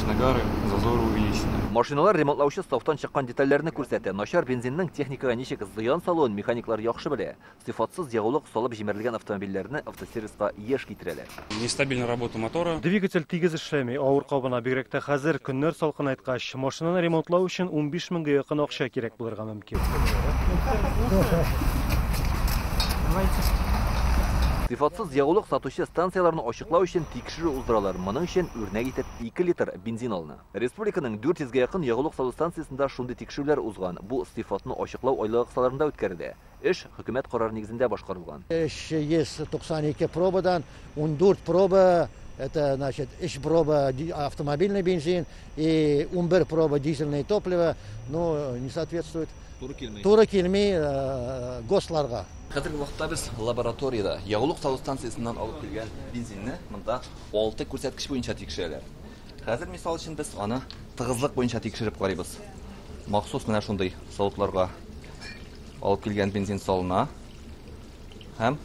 нагары, зазоры увеличены. Машиналар ремонтлаучы ставтан чыккан детальләрне күрсәтә. Начар бензинның техникага ничек зыян салуын механиклар яхшы белә. Сыйфатсыз ягулык салып җимерелгән автомобильләрне автосервиска еш китерәләр. Нестабильная работа мотора. Двигатель тигез эшләми, авыр кабына бигрәк тә хәзер көннәр салкын айткач, машинаны ремонтлау өчен 15 меңгә якын акча кирәк булырга мөмкин. Сыйфатсыз ягулык сатучы станцияларны ачыклау өчен тикшерү уздыралар. Моның өчен үрнәк итеп 2 литр бензин алына. Республиканың 400 га якын ягулык салу станциясында шундый тикшерүләр узган. Бу сыйфатны ачыклау айлык кысаларында үткәрелде. Эш хөкүмәт карары нигезендә башкарылган. Есть 92 пробадан, 14 проба, это значит, проба автомобильный бензин и 11 проба дизельное топливо, но не соответствует туры килмей госларга. Хәзерге вакытта без лабораторияда ягулык салу станциясыннан алып килгән бензинне монда 6 күрсәткеч буенча тикшерәләр. Хәзер мисал өчен без аны тыгызлык буенча тикшереп карыйбыз. Махсус менә шундый савытларга алып килгән бензин салына һәм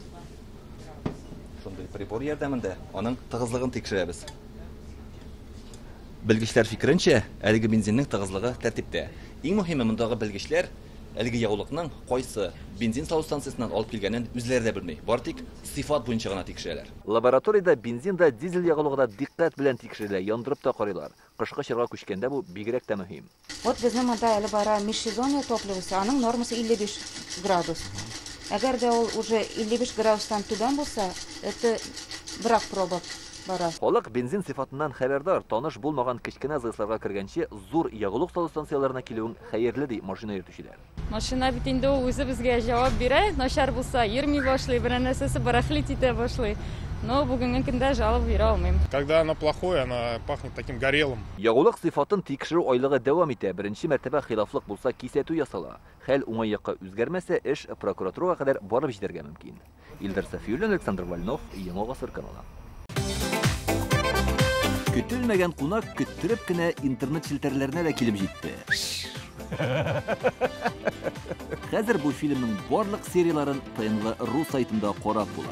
шундый прибор ярдәмендә аның тыгызлыгын тикшерәбез. Белгечләр фикеренчә, әлеге бензинның тыгызлыгы тәртиптә. Иң мөһиме мондагы белгечләр әлеге ягулыкның кайсы бензин салу станциясыннан алып килгәнен үзләре дә белми. Бар тик сыйфат буенча гына тикшерәләр. Лабораториядә бензин да дизель ягулыгы да диккать белән тикшерелә, яндырып та карыйлар. Кышкы чорга күчкәндә бу бигрәк тә мөһим. Вот безнең монда әле бара межсезонье топливосы, аның нормасы 55 градус. Әгәр дә ул уже 55 градустан түбән булса, это брак проба бара. Халык бензин сыйфатыннан хәбәрдар, таныш булмаган кечкенә зыясларга кергәнче зур ягулык салу станцияларына килүең хәерле ди машина йөртүчеләр. Машина бит инде ул үзе безгә җавап бирә, начар булса йөрми башлый, бер нәрсәсе барахлит итә башлый. Но бүгенге көндә жалоб бирә алмыйм. Когда она плохое, она пахнет таким горелым. Ягулык сыйфатын тикшерү айлыгы дәвам итә. Беренче мәртәбә хилафлык булса кисәтү ясала. Хәл уңай якка үзгәрмәсә, эш прокуратурага кадәр барып җитәргә мөмкин. Илдар Сафиуллин, Александр Вольнов, Яңа Гасыр каналы. Көтелмәгән кунак көттереп кенә интернет челтәрләренә дә килеп җитте. Хәзер бу фильмның барлык серияларын ТНВ.ру сайтында карап була.